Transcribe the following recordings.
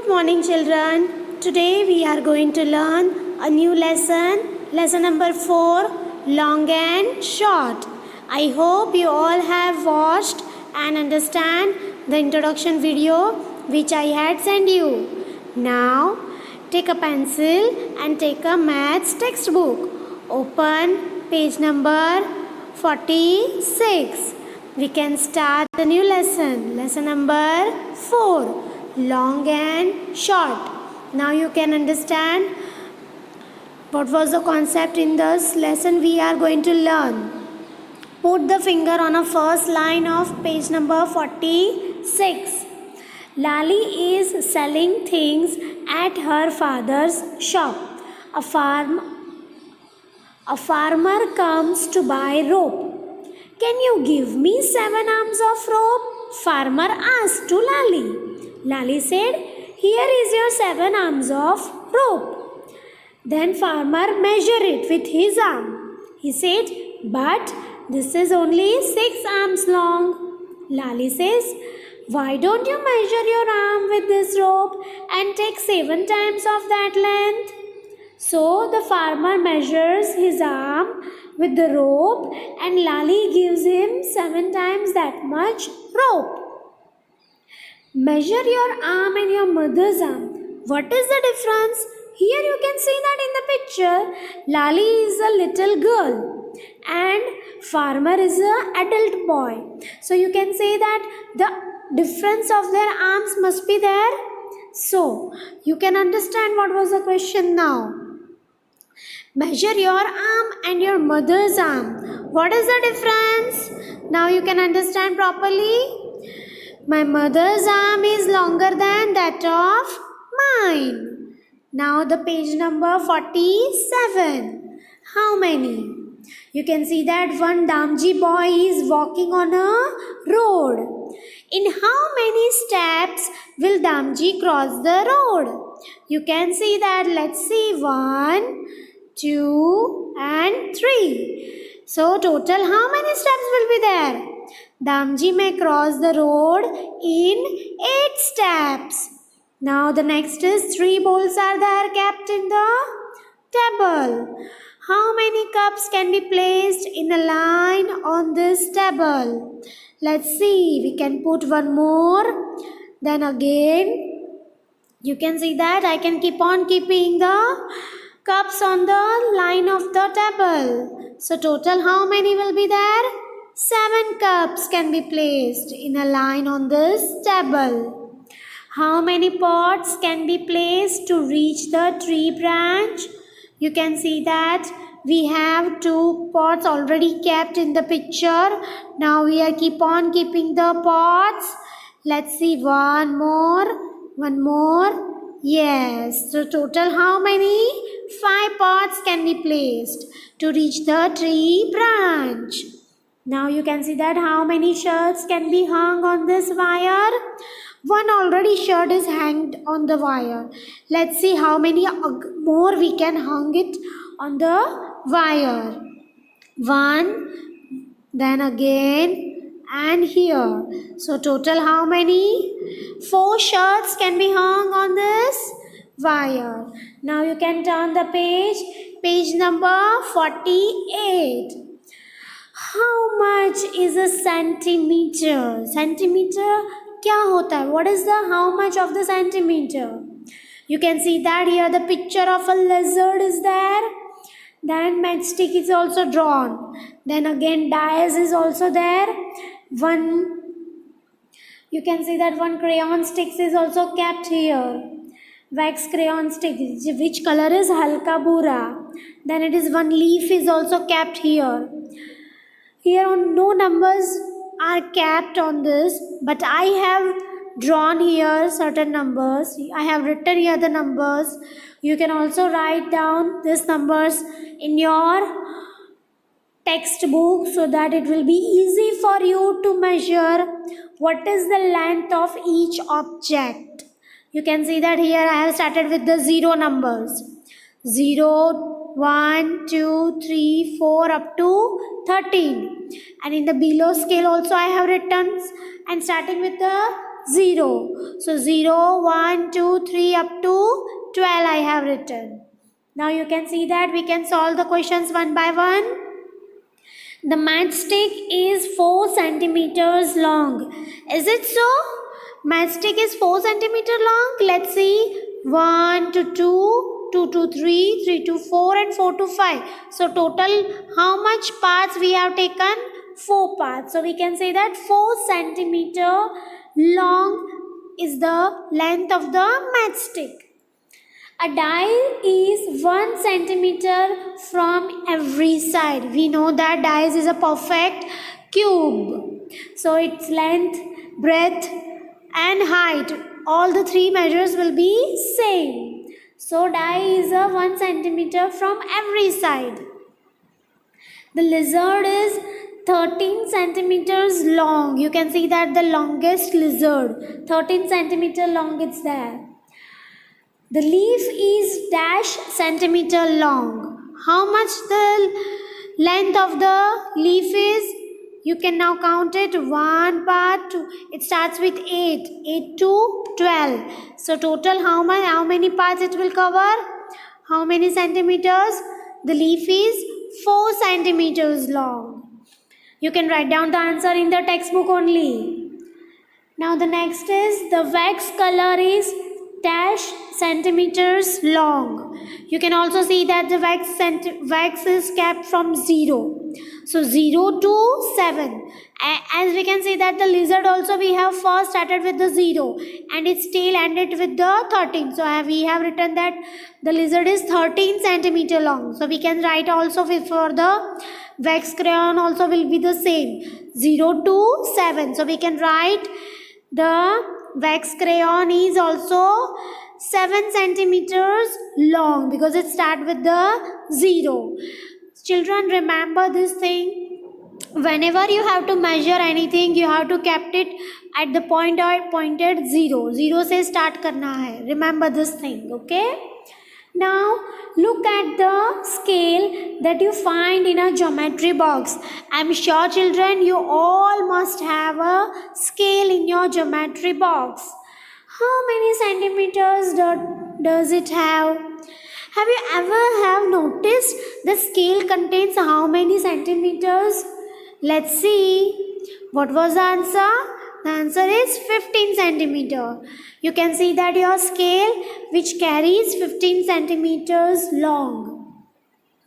Good morning, children. Today we are going to learn a new lesson number 4, long and short. I hope you all have watched and understand the introduction video which I had sent you. Now, take a pencil and take a maths textbook. Open page number 46. We can start the new lesson number 4, long and short. Now you can understand what was the concept in this lesson we are going to learn. Put the finger on a first line of page number 46. Lali is selling things at her father's shop. A farmer comes to buy rope. Can you give me 7 arms of rope? Farmer asked to Lali. Lali said, here is your 7 arms of rope. Then farmer measured it with his arm. He said, but this is only 6 arms long. Lali says, why don't you measure your arm with this rope and take 7 times of that length? So the farmer measures his arm with the rope and Lali gives him 7 times that much rope. Measure your arm and your mother's arm. What is the difference? Here you can see that in the picture, Lali is a little girl and farmer is an adult boy. So you can say that the difference of their arms must be there. So you can understand what was the question now. Measure your arm and your mother's arm. What is the difference? Now you can understand properly. My mother's arm is longer than that of mine. Now the page number 47. How many? You can see that one Damji boy is walking on a road. In how many steps will Damji cross the road? You can see that. Let's see. 1, 2 and 3. So total how many steps will be there? Damji may cross the road in 8 steps. Now the next is 3 bowls are there kept in the table. How many cups can be placed in a line on this table? Let's see. We can put one more. Then again, you can see that I can keep on keeping the cups on the line of the table. So total how many will be there? 7 cups can be placed in a line on this table. How many pots can be placed to reach the tree branch? You can see that we have 2 pots already kept in the picture. Now we are keep on keeping the pots. Let's see, one more. Yes, so total how many? 5 pots can be placed to reach the tree branch. Now you can see that how many shirts can be hung on this wire. One already shirt is hanged on the wire. Let's see how many more we can hang it on the wire. 1, then again and here. So total how many? 4 shirts can be hung on this wire. Now you can turn the page number 48. How much is a centimeter? Centimeter क्या होता है? What is the how much of the centimeter? You can see that here the picture of a lizard is there. Then matchstick is also drawn. Then again dies is also there. You can see that one crayon sticks is also kept here. Wax crayon stick, which color is halka bura. Then it is one leaf is also kept here. Here no numbers are kept on this, but I have drawn here certain numbers. I have written here the numbers. You can also write down these numbers in your textbook so that it will be easy for you to measure what is the length of each object. You can see that here I have started with the 0 numbers. 0, 1, 2, 3, 4 up to 13. And in the below scale also I have written and starting with the 0. So 0, 1, 2, 3 up to 12 I have written. Now you can see that we can solve the questions one by one. The matchstick is 4 centimeters long. Is it so? Matchstick is 4 centimeter long. Let's see. 1 to 2, 2 to 3, 3 to 4 and 4 to 5. So total how much parts we have taken? 4 parts. So we can say that 4 centimeter long is the length of the matchstick. A die is 1 centimeter from every side. We know that dice is a perfect cube. So its length, breadth and height, all the three measures will be same. So die is a 1 centimeter from every side. The lizard is 13 centimeters long. You can see that the longest lizard, 13 centimeter long it's there. The leaf is dash centimeter long. How much the length of the leaf is? You can now count it. 1 part, 2. It starts with 8. 8 to 12. So total how many parts it will cover? How many centimeters? The leaf is 4 centimeters long. You can write down the answer in the textbook only. Now the next is the wax color is dash centimeters long. You can also see that the wax is kept from 0. So 0 to 7. As we can see that the lizard also we have first started with the 0 and its tail ended with the 13. So we have written that the lizard is 13 centimeter long. So we can write also for the wax crayon also will be the same. 0 to 7. So we can write the wax crayon is also 7 centimeters long because it starts with the 0. Children, remember this thing. Whenever you have to measure anything, you have to keep it at the pointed 0. 0 se start karna hai. Remember this thing, okay? Now look at the scale that you find in a geometry box. I am sure children you all must have a scale in your geometry box. How many centimeters does it have? Have you ever noticed the scale contains how many centimeters? Let's see. What was the answer? The answer is 15 centimeter. You can see that your scale which carries 15 centimeters long.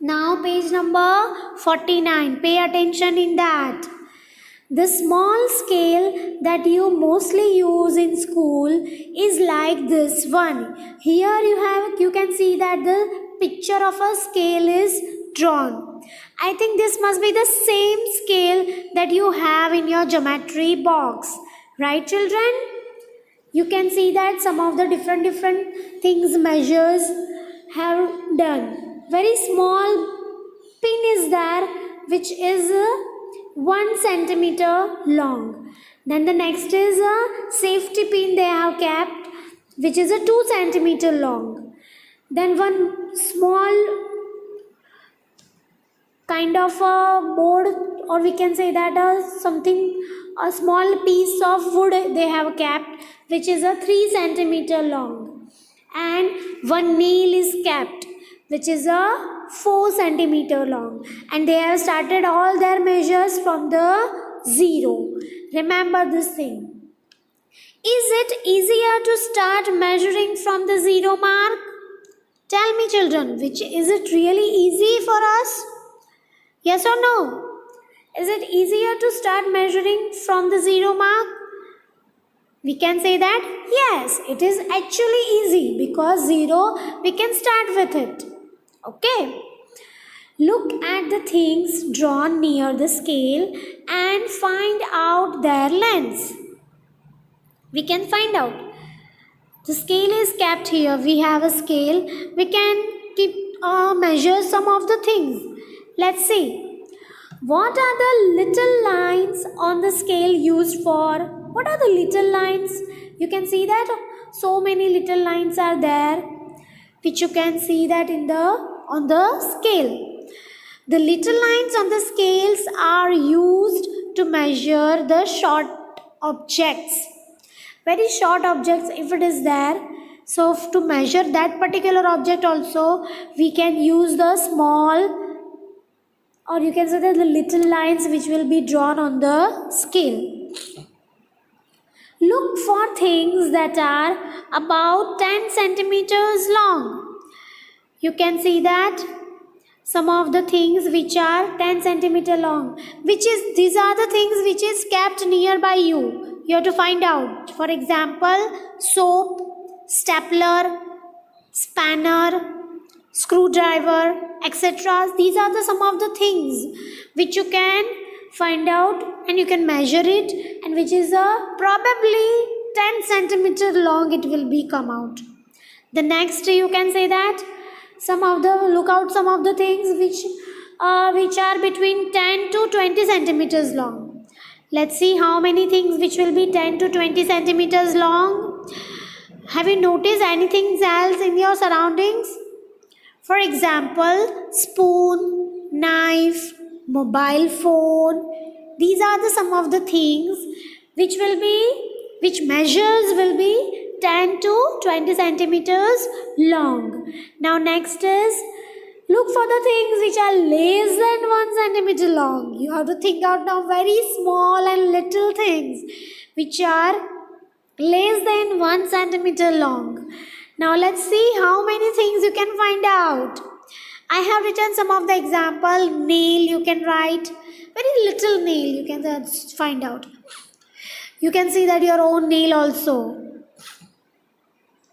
Now page number 49. Pay attention in that. The small scale that you mostly use in school is like this one. Here you can see that the picture of a scale is drawn. I think this must be the same scale that you have in your geometry box. Right, children? You can see that some of the different things measures have done. Very small pin is there which is 1 centimeter long. Then the next is a safety pin they have kept which is a 2 centimeter long. Then one small kind of a board, or we can say that a small piece of wood they have kept which is a 3 centimeter long, and one nail is kept which is a 4 centimeter long, and they have started all their measures from the 0. Remember this thing. Is it easier to start measuring from the 0 mark? Tell me children, is it really easy for us? Yes or no? Is it easier to start measuring from the 0 mark? We can say that yes, it is actually easy because 0 we can start with it. Okay. Look at the things drawn near the scale and find out their lengths. We can find out. The scale is kept here. We have a scale. We can measure some of the things. Let's see. What are the little lines on the scale used for? What are the little lines? You can see that so many little lines are there which you can see that on the scale. The little lines on the scales are used to measure the short objects. very short objects if it is there. So to measure that particular object also, we can use the small, or you can say that the little lines which will be drawn on the scale. Look for things that are about 10 centimeters long. You can see that some of the things which are 10 centimeter long, these are the things which is kept nearby you. You have to find out. For example, soap, stapler, spanner, screwdriver, etc. These are some of the things which you can find out and you can measure it, and which is probably 10 centimeter long it will be come out. The next, you can say that look out some of the things which are between 10 to 20 centimeters long. Let's see how many things which will be 10 to 20 centimeters long. Have you noticed anything else in your surroundings? For example, spoon, knife, mobile phone. These are some of the things which measures will be 10 to 20 centimeters long. Now next is, look for the things which are less than 1 centimeter long. You have to think out now very small and little things which are less than 1 centimeter long. Now let's see how many things you can find out. I have written some of the example. Nail you can write. Very little nail you can find out. You can see that your own nail also.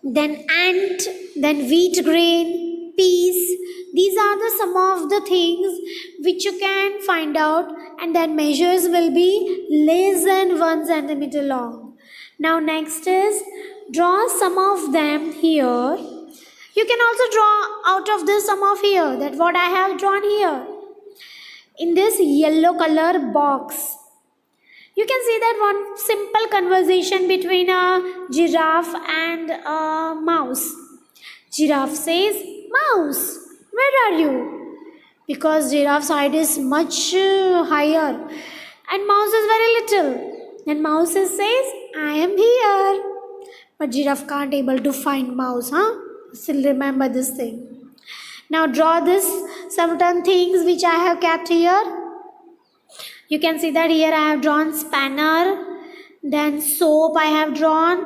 Then ant, then wheat grain, peas. These are some of the things which you can find out, and then measures will be less than 1 centimeter long. Now next is, draw some of them here. You can also draw out of this some of here, that what I have drawn here. In this yellow color box, you can see that one simple conversation between a giraffe and a mouse. Giraffe says, "Mouse, where are you?" Because giraffe's height is much higher and mouse is very little. And mouse says, "I am here." But giraffe can't able to find mouse, Still remember this thing. Now draw this certain things which I have kept here. You can see that here I have drawn spanner, then soap I have drawn,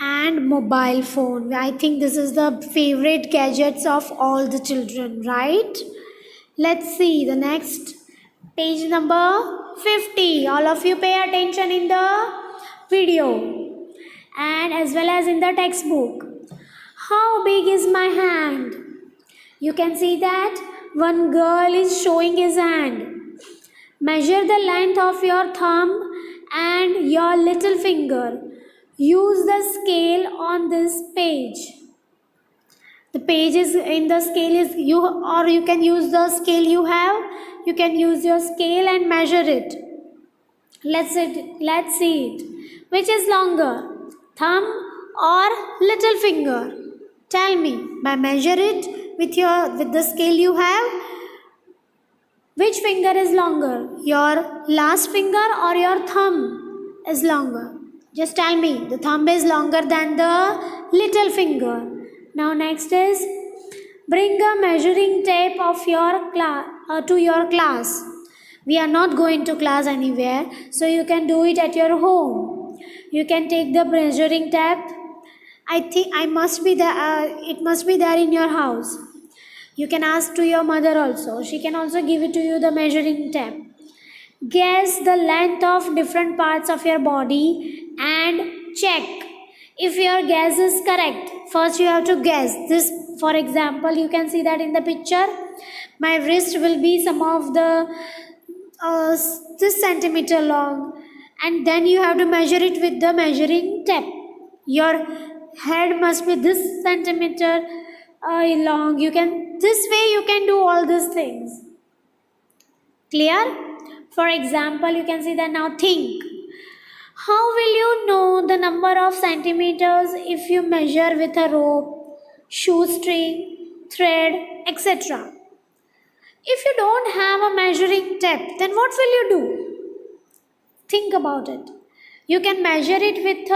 and mobile phone. I think this is the favorite gadgets of all the children, right? Let's see the next page number 50. All of you pay attention in the video and as well as in the textbook. How big is my hand? You can see that one girl is showing his hand. Measure the length of your thumb and your little finger. Use the scale on this page. The page is in the scale is you, or you can use the scale you have. You can use your scale and measure it. Let's see it. Which is longer, thumb or little finger? Tell me. By measure it with the scale you have. Which finger is longer? Your last finger or your thumb is longer? Just tell me. The thumb is longer than the little finger. Now next is, bring a measuring tape of your to your class. We are not going to class anywhere, so you can do it at your home. You can take the measuring tape. I think it must be there in your house. You can ask to your mother also. She can also give it to you, the measuring tape. Guess the length of different parts of your body and check if your guess is correct. First you have to guess. This, for example, you can see that in the picture. My wrist will be some of the this centimeter long, and then you have to measure it with the measuring tape. Your head must be this centimeter long. This way you can do all these things. Clear? For example, you can see that. Now think. How will you know the number of centimeters if you measure with a rope, shoestring, thread, etc.? If you don't have a measuring tape, then what will you do? Think about it. You can measure it with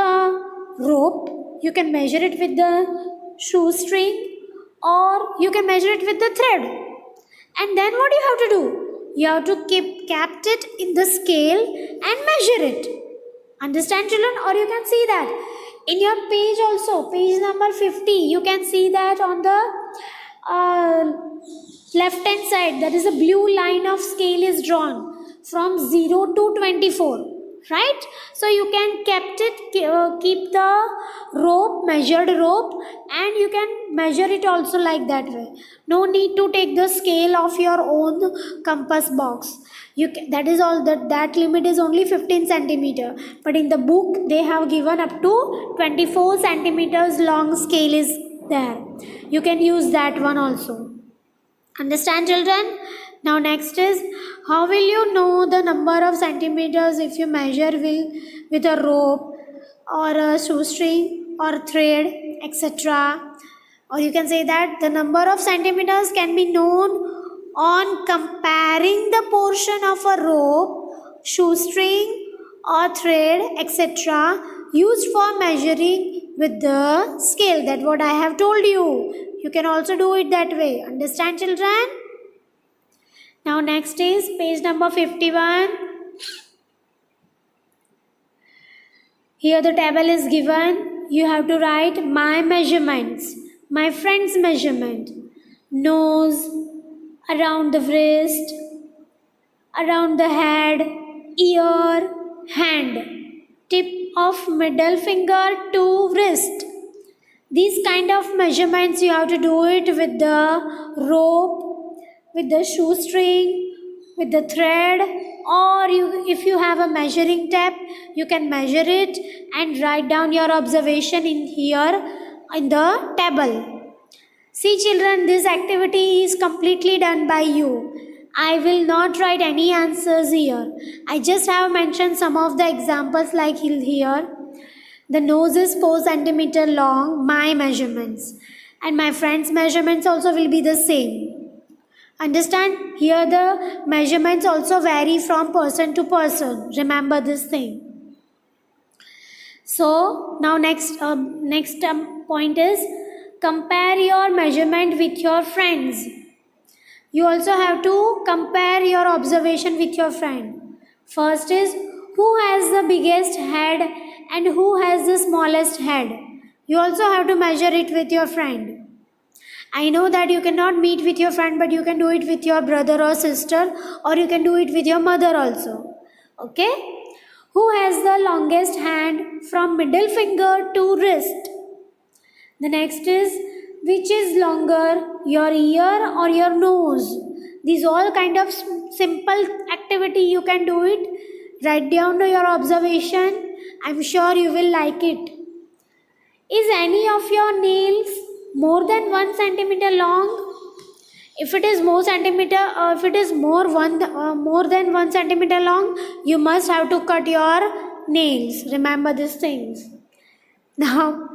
rope, you can measure it with the shoestring, or you can measure it with the thread. And then what you have to do? You have to keep kept it in the scale and measure it. Understand, children? Or you can see that in your page also, page number 50, you can see that on the left hand side, there is a blue line of scale is drawn from 0 to 24. Right? So you can keep the rope, measured rope, and you can measure it also like that way. No need to take the scale of your own compass box. That is all, that limit is only 15 centimeter, but in the book they have given up to 24 centimeters long scale is there. You can use that one also. Understand, children? Now next is, how will you know the number of centimeters if you measure with a rope or a shoestring or thread, etc. Or you can say that the number of centimeters can be known on comparing the portion of a rope, shoestring or thread, etc. used for measuring with the scale. That's what I have told you. You can also do it that way. Understand, children? Now next is page number 51. Here the table is given. You have to write my measurements, my friend's measurement, nose, around the wrist, around the head, ear, hand, tip of middle finger to wrist. These kind of measurements you have to do it with the rope, with the shoestring, with the thread, or if you have a measuring tape, you can measure it and write down your observation in here in the table. See, children, this activity is completely done by you. I will not write any answers here. I just have mentioned some of the examples like here. The nose is 4 centimeter long, my measurements, and my friend's measurements also will be the same. Understand? Here the measurements also vary from person to person. Remember this thing. So now next point is, compare your measurement with your friends. You also have to compare your observation with your friend. First is, who has the biggest head and who has the smallest head. You also have to measure it with your friend. I know that you cannot meet with your friend, but you can do it with your brother or sister, or you can do it with your mother also. Okay? Who has the longest hand from middle finger to wrist? The next is, which is longer, your ear or your nose? These all kind of simple activity you can do it. Write down your observation. I'm sure you will like it. Is any of your nails more than 1 centimeter long? If it is more than 1 centimeter long, you must have to cut your nails. Remember these things. Now,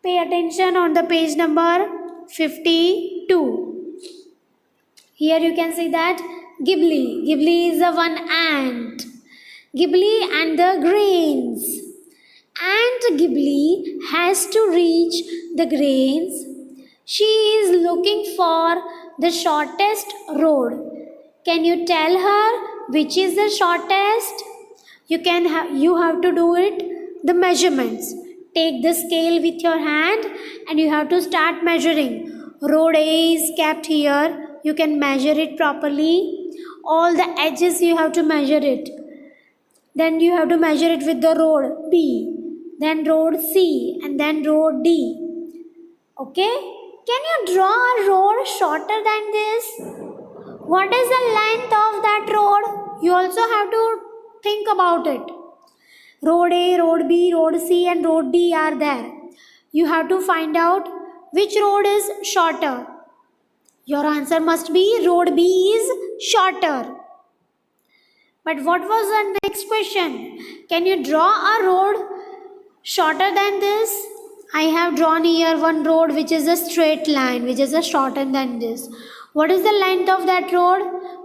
pay attention on the page number 52. Here you can see that Ghibli. Ghibli is the one ant. Ghibli and the grains. Ant Ghibli has to reach the grains. She is looking for the shortest road. Can you tell her which is the shortest? You have to do it, the measurements. Take the scale with your hand and you have to start measuring. Road A is kept here. You can measure it properly. All the edges you have to measure it. Then you have to measure it with the road B, then road C, and then road D. Okay? Can you draw a road shorter than this? What is the length of that road? You also have to think about it. Road A, road B, road C, and road D are there. You have to find out which road is shorter. Your answer must be road B is shorter. But what was the next question? Can you draw a road shorter than this? I have drawn here one road which is a straight line, which is a shorter than this. What is the length of that road?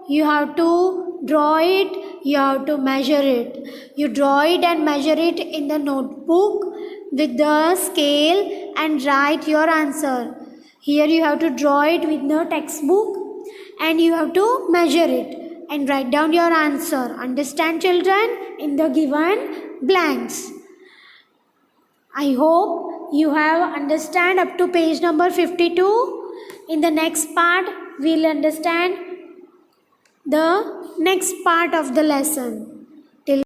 You have to draw it, you have to measure it. You draw it and measure it in the notebook. with the scale and write your answer. Here you have to draw it with the textbook and you have to measure it and write down your answer. Understand, children, in the given blanks. I hope you have understand up to page number 52. In the next part, we'll understand the next part of the lesson.